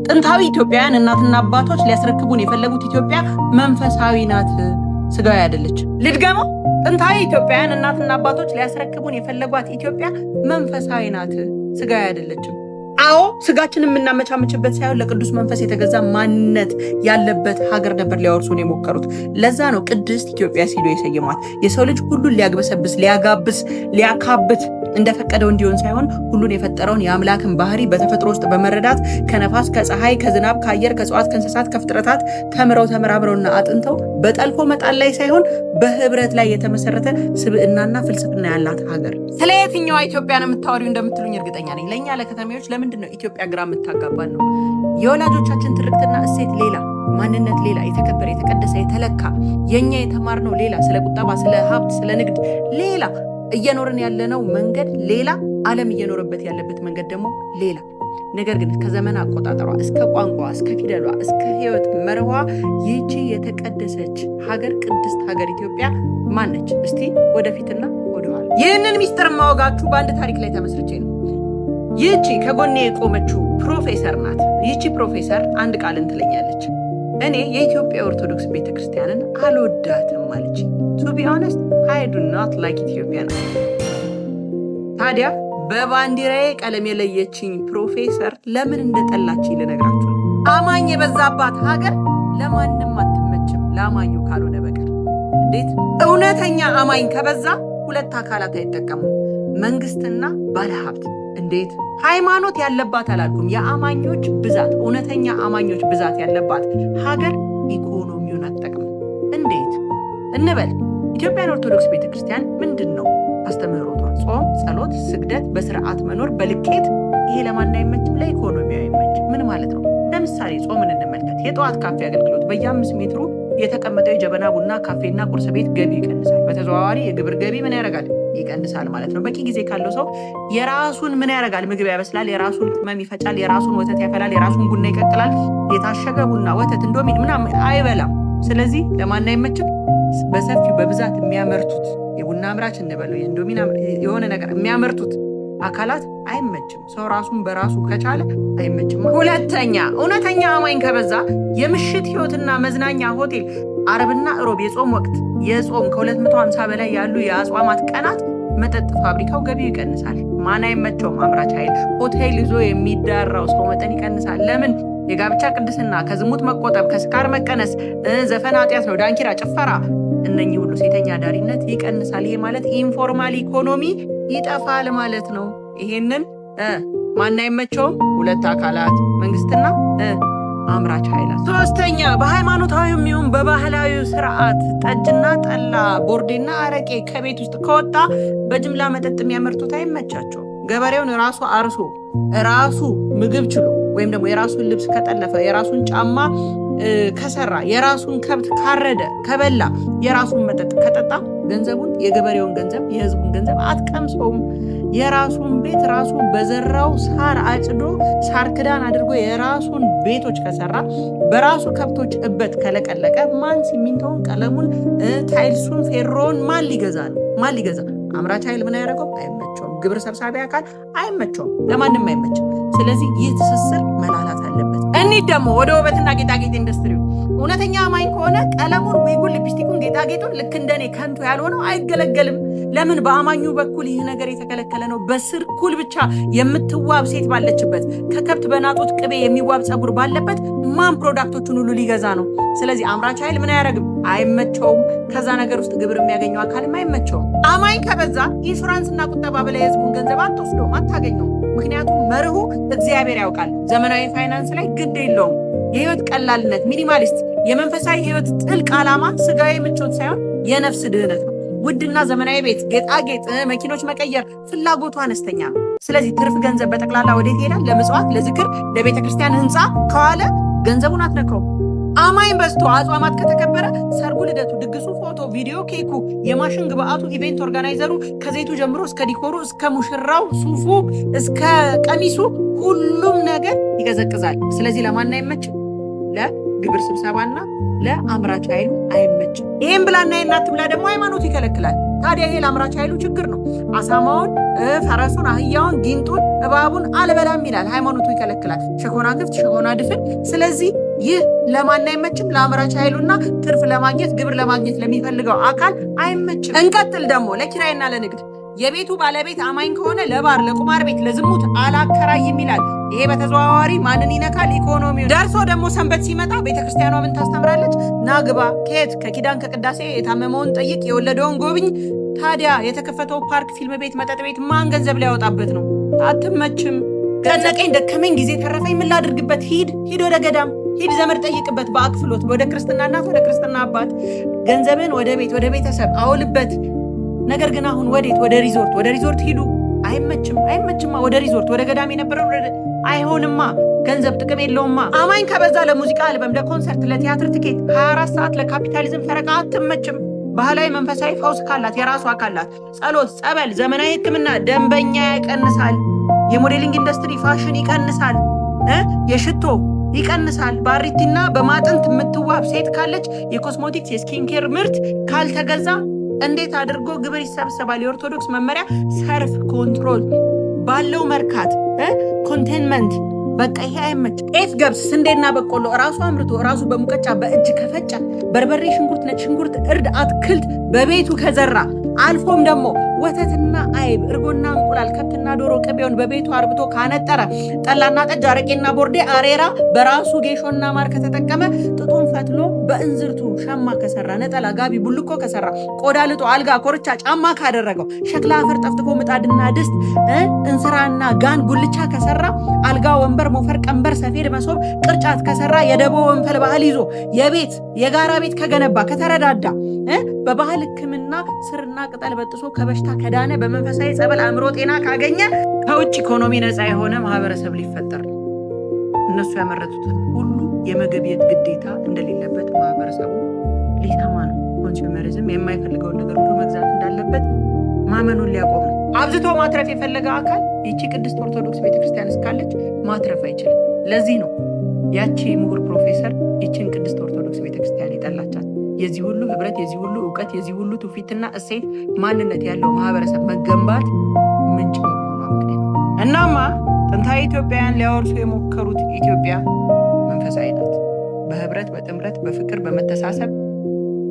ጥንታዊ ኢትዮጵያውያን እናትና አባቶች ሊያስረክቡን የፈለጉት ኢትዮጵያ መንፈሳዊ ናት፣ ስጋዊ አይደለች። ልድገመው። ጥንታዊ ኢትዮጵያውያን እናትና አባቶች ሊያስረክቡን የፈለጓት ኢትዮጵያ መንፈሳዊ ናት፣ ስጋዊ አይደለችም። አዎ ስጋችንን የምናመቻመችበት ሳይሆን ለቅዱስ መንፈስ የተገዛ ማንነት ያለበት ሀገር ነበር ሊያወርሱን የሞከሩት። ለዛ ነው ቅድስት ኢትዮጵያ ሲሉ የሰየሟት። የሰው ልጅ ሁሉን ሊያግበሰብስ፣ ሊያጋብስ፣ ሊያካብት እንደፈቀደው እንዲሆን ሳይሆን ሁሉን የፈጠረውን የአምላክን ባህሪ በተፈጥሮ ውስጥ በመረዳት ከነፋስ፣ ከፀሐይ፣ ከዝናብ፣ ከአየር፣ ከእጽዋት፣ ከእንስሳት፣ ከፍጥረታት ተምረውና አጥንተው በጠልፎ መጣል ላይ ሳይሆን በህብረት ላይ የተመሰረተ ስብዕናና ፍልስፍና ያላት ሀገር። ስለ የትኛዋ ኢትዮጵያ ነው የምታወሪው እንደምትሉኝ እርግጠኛ ነኝ። ለእኛ ለከተሜዎች ለምንድን ነው ኢትዮጵያ ግራ የምታጋባን ነው? የወላጆቻችን ትርክትና እሴት ሌላ፣ ማንነት ሌላ፣ የተከበረ የተቀደሰ የተለካ፣ የኛ የተማርነው ሌላ፣ ስለ ቁጠባ፣ ስለ ሀብት፣ ስለ ንግድ ሌላ፣ እየኖርን ያለነው መንገድ ሌላ፣ ዓለም እየኖረበት ያለበት መንገድ ደግሞ ሌላ። ነገር ግን ከዘመን አቆጣጠሯ እስከ ቋንቋ እስከ ፊደሏ እስከ ህይወት መርዋ ይህቺ የተቀደሰች ሀገር ቅድስት ሀገር ኢትዮጵያ ማነች? እስቲ ወደፊትና ወደኋላ። ይህንን ሚስጥር ማወጋችሁ በአንድ ታሪክ ላይ ተመስርቼ ነው። ይህቺ ከጎኔ የቆመችው ፕሮፌሰር ናት። ይህቺ ፕሮፌሰር አንድ ቃልን ትለኛለች። እኔ የኢትዮጵያ ኦርቶዶክስ ቤተክርስቲያንን አልወዳትም አለች። ቱ ቢ ኦነስት አይ ዱ ኖት ላይክ ኢትዮጵያ ነው። ታዲያ በባንዲራዬ ቀለም የለየችኝ ፕሮፌሰር ለምን እንደጠላችኝ ልነግራችሁ። አማኝ የበዛባት ሀገር ለማንም አትመችም፣ ለአማኙ ካልሆነ በቀር። እንዴት? እውነተኛ አማኝ ከበዛ ሁለት አካላት አይጠቀሙም፣ መንግስትና ባለሀብት። እንዴት? ሃይማኖት ያለባት አላልኩም፣ የአማኞች ብዛት፣ እውነተኛ አማኞች ብዛት ያለባት ሀገር ኢኮኖሚውን አትጠቅም። እንዴት እንበል? ኢትዮጵያን ኦርቶዶክስ ቤተክርስቲያን ምንድን ነው አስተምህሮቷ? ጾም፣ ጸሎት፣ ስግደት፣ በስርዓት መኖር፣ በልኬት። ይሄ ለማን አይመችም? ለኢኮኖሚው አይመችም። ምን ማለት ነው? ለምሳሌ ጾምን እንመልከት። የጠዋት ካፌ አገልግሎት በየ5 ሜትሩ የተቀመጠው የጀበና ቡና ካፌና ቁርስ ቤት ገቢ ይቀንሳል። በተዘዋዋሪ የግብር ገቢ ምን ያደርጋል? ይቀንሳል ማለት ነው። በቂ ጊዜ ካለው ሰው የራሱን ምን ያደርጋል? ምግብ ያበስላል፣ የራሱን ቅመም ይፈጫል፣ የራሱን ወተት ያፈላል፣ የራሱን ቡና ይቀቅላል። የታሸገ ቡና፣ ወተት፣ እንዶሚ ምናምን አይበላም። ስለዚህ ለማን አይመችም? በሰፊው በብዛት የሚያመርቱት የቡና አምራች እንበለው የእንዶሚ የሆነ ነገር የሚያመርቱት አካላት አይመችም። ሰው ራሱን በራሱ ከቻለ አይመችም። ሁለተኛ እውነተኛ አማኝ ከበዛ የምሽት ህይወትና መዝናኛ ሆቴል፣ አርብና እሮብ የጾም ወቅት የጾም ከ250 በላይ ያሉ የአጽዋማት ቀናት መጠጥ ፋብሪካው ገቢው ይቀንሳል። ማን አይመቸውም? አምራች ኃይል። ሆቴል ይዞ የሚዳራው ሰው መጠን ይቀንሳል። ለምን? የጋብቻ ቅድስና፣ ከዝሙት መቆጠብ፣ ከስካር መቀነስ፣ ዘፈን ኃጢአት ነው፣ ዳንኪራ፣ ጭፈራ፣ እነኚህ ሁሉ ሴተኛ ዳሪነት ይቀንሳል። ይሄ ማለት ኢንፎርማል ኢኮኖሚ ይጠፋል ማለት ነው። ይሄንን ማን አይመቸውም? ሁለት አካላት፣ መንግስትና አምራች ኃይላት። ሶስተኛ በሃይማኖታዊ የሚሆን በባህላዊ ስርዓት ጠጅና ጠላ፣ ቦርዴና አረቄ ከቤት ውስጥ ከወጣ በጅምላ መጠጥ የሚያመርቱት አይመቻቸው። ገበሬውን ራሱ አርሶ ራሱ ምግብ ችሎ ወይም ደግሞ የራሱን ልብስ ከጠለፈ፣ የራሱን ጫማ ከሰራ፣ የራሱን ከብት ካረደ ከበላ፣ የራሱን መጠጥ ከጠጣ ገንዘቡን የገበሬውን ገንዘብ የህዝቡን ገንዘብ አትቀምሰውም። የራሱን ቤት ራሱ በዘራው ሳር አጭዶ ሳር ክዳን አድርጎ የራሱን ቤቶች ከሰራ፣ በራሱ ከብቶች እበት ከለቀለቀ ማን ሲሚንቶውን፣ ቀለሙን፣ ታይልሱን፣ ፌሮን ማን ሊገዛ ነው? ማን ሊገዛ? አምራች ኃይል ምን ያደረገው? አይመቸውም። ግብር ሰብሳቢ አካል አይመቸውም። ለማንም አይመችም። ስለዚህ ይህ ትስስር መላላት አለበት። እኒህ ደግሞ ወደ ውበትና ጌጣጌጥ ኢንዱስትሪው እውነተኛ አማኝ ከሆነ ቀለሙን፣ ዊጉን፣ ሊፕስቲኩን፣ ጌጣጌጡን ልክ እንደኔ ከንቱ ያልሆነው አይገለገልም። ለምን? በአማኙ በኩል ይህ ነገር የተከለከለ ነው። በስርኩል ብቻ የምትዋብ ሴት ባለችበት፣ ከከብት በናጡት ቅቤ የሚዋብ ፀጉር ባለበት ማን ፕሮዳክቶቹን ሁሉ ሊገዛ ነው? ስለዚህ አምራች ኃይል ምን አያደርግም? አይመቸውም። ከዛ ነገር ውስጥ ግብር የሚያገኘው አካልም አይመቸውም። አማኝ ከበዛ ኢንሹራንስና ቁጠባ በላይ የህዝቡን ገንዘብ አትወስደውም፣ አታገኘውም። ምክንያቱም መርሁ እግዚአብሔር ያውቃል። ዘመናዊ ፋይናንስ ላይ ግድ የለውም። የህይወት ቀላልነት፣ ሚኒማሊስት፣ የመንፈሳዊ ህይወት ጥልቅ ዓላማ ስጋዊ ምቾት ሳይሆን የነፍስ ድህነት ነው። ውድና ዘመናዊ ቤት፣ ጌጣጌጥ፣ መኪኖች መቀየር ፍላጎቱ አነስተኛ ነው። ስለዚህ ትርፍ ገንዘብ በጠቅላላ ወዴት ይሄዳል? ለምጽዋት፣ ለዝክር፣ ለቤተ ክርስቲያን ህንፃ ከዋለ ገንዘቡን አትነካው። አማኝ በዝቶ አጽዋማት ከተከበረ ሰርጉ፣ ልደቱ፣ ድግሱ፣ ፎቶ፣ ቪዲዮ፣ ኬኩ፣ የማሽን ግብአቱ፣ ኢቬንት ኦርጋናይዘሩ ከዘይቱ ጀምሮ እስከ ዲኮሩ፣ እስከ ሙሽራው ሱፉ፣ እስከ ቀሚሱ ሁሉም ነገር ይቀዘቅዛል። ስለዚህ ለማን አይመችም? ለግብር ስብሰባና ለአምራች ኃይል አይመችም። ይሄን ብላና የናት ብላ ደግሞ ሃይማኖት ይከለክላል። ታዲያ ይሄ ለአምራች ኃይሉ ችግር ነው። አሳማውን፣ ፈረሱን፣ አህያውን፣ ጊንጡን፣ እባቡን አልበላም ይላል። ሃይማኖቱ ይከለክላል። ሸኮና ክፍት፣ ሸኮና ድፍን። ስለዚህ ይህ ለማን አይመችም? ለአምራች ኃይሉና ትርፍ ለማግኘት ግብር ለማግኘት ለሚፈልገው አካል አይመችም። እንቀጥል ደግሞ ለኪራይና ለንግድ የቤቱ ባለቤት አማኝ ከሆነ ለባር፣ ለቁማር ቤት፣ ለዝሙት አላከራይም ይላል። ይሄ በተዘዋዋሪ ማንን ይነካል? ኢኮኖሚውን። ደርሶ ደግሞ ሰንበት ሲመጣ ቤተክርስቲያኗ ምን ታስተምራለች? ናግባ፣ ከየት ከኪዳን ከቅዳሴ የታመመውን ጠይቅ፣ የወለደውን ጎብኝ። ታዲያ የተከፈተው ፓርክ፣ ፊልም ቤት፣ መጠጥ ቤት ማን ገንዘብ ሊያወጣበት ነው? አትመችም። ጨነቀኝ፣ ደከመኝ፣ ጊዜ ተረፈኝ፣ ምን ላድርግበት? ሂድ ወደ ገዳም ሂድ፣ ዘመድ ጠይቅበት በአክፍሎት፣ ወደ ክርስትና እናት፣ ወደ ክርስትና አባት። ገንዘብን ወደ ቤት ወደ ቤተሰብ አውልበት። ነገር ግን አሁን ወዴት? ወደ ሪዞርት ሂዱ። አይመችማ። ወደ ሪዞርት ወደ ገዳም የነበረው አይሆንማ። ገንዘብ ጥቅም የለውማ። አማኝ ከበዛ ለሙዚቃ አልበም፣ ለኮንሰርት፣ ለቲያትር ትኬት 24 ሰዓት ለካፒታሊዝም ፈረቃ አትመችም። ባህላዊ መንፈሳዊ ፈውስ ካላት የራሷ ካላት ጸሎት፣ ጸበል፣ ዘመናዊ ሕክምና ደንበኛ ይቀንሳል። የሞዴሊንግ ኢንዱስትሪ ፋሽን ይቀንሳል። የሽቶ ይቀንሳል። ባሪቲና በማጥንት የምትዋብ ሴት ካለች የኮስሞቲክስ የስኪንኬር ምርት ካልተገዛ እንዴት አድርጎ ግብር ይሰበሰባል? የኦርቶዶክስ መመሪያ ሰርፍ ኮንትሮል ባለው መርካት ኮንቴንመንት። በቃ ይሄ አይመች። ጤፍ፣ ገብስ፣ ስንዴና በቆሎ ራሱ አምርቶ ራሱ በሙቀጫ በእጅ ከፈጨ፣ በርበሬ፣ ሽንኩርት፣ ነጭ ሽንኩርት፣ እርድ፣ አትክልት በቤቱ ከዘራ አልፎም ደግሞ ወተትና አይብ፣ እርጎና እንቁላል፣ ከብትና ዶሮ ቅቤውን በቤቱ አርብቶ ካነጠረ፣ ጠላና ጠጅ፣ አረቄና ቦርዴ፣ አሬራ በራሱ ጌሾና ማር ከተጠቀመ፣ ጥጡን ፈትሎ በእንዝርቱ ሸማ ከሰራ፣ ነጠላ፣ ጋቢ፣ ቡልኮ ከሰራ፣ ቆዳ ልጦ አልጋ፣ ኮርቻ፣ ጫማ ካደረገው፣ ሸክላ አፈር ጠፍጥፎ ምጣድና ድስት፣ እንስራና ጋን ጉልቻ ከሰራ፣ አልጋ፣ ወንበር፣ ሞፈር፣ ቀንበር፣ ሰፌድ፣ መሶብ፣ ቅርጫት ከሰራ፣ የደቦ ወንፈል ባህል ይዞ የቤት የጋራ ቤት ከገነባ፣ ከተረዳዳ፣ በባህል ሕክምና ስርና ቅጠል በጥሶ ከበሽታ ከዳነ፣ በመንፈሳዊ ጸበል አእምሮ ጤና ካገኘ፣ ከውጭ ኢኮኖሚ ነፃ የሆነ ማህበረሰብ ሊፈጠር ነው። እነሱ ያመረቱትን ሁሉ የመገብየት ግዴታ እንደሌለበት ማህበረሰቡ ሊሰማ ነው። ኮንሱመሪዝም የማይፈልገውን ነገር ሁሉ መግዛት እንዳለበት ማመኑን ሊያቆም ነው። አብዝቶ ማትረፍ የፈለገ አካል ይቺ ቅድስት ኦርቶዶክስ ቤተክርስቲያን እስካለች ማትረፍ አይችልም። ለዚህ ነው ያቺ ምሁር ፕሮፌሰር ይችን ቅድስት ኦርቶዶክስ ቤተክርስቲያን የጠላቻት። የዚህ ሁሉ ህብረት፣ የዚህ ሁሉ እውቀት፣ የዚህ ሁሉ ትውፊትና እሴት ማንነት ያለው ማህበረሰብ መገንባት ምንጭ በመሆኗ ምክንያት። እናማ ጥንታዊ ኢትዮጵያውያን ሊያወርሱ የሞከሩት ኢትዮጵያ መንፈሳዊ ናት። በህብረት፣ በጥምረት፣ በፍቅር፣ በመተሳሰብ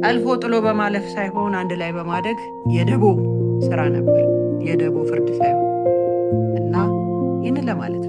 አልፎ ጥሎ በማለፍ ሳይሆን አንድ ላይ በማደግ የደቦ ስራ ነበር፣ የደቦ ፍርድ ሳይሆን እና ይህንን ለማለት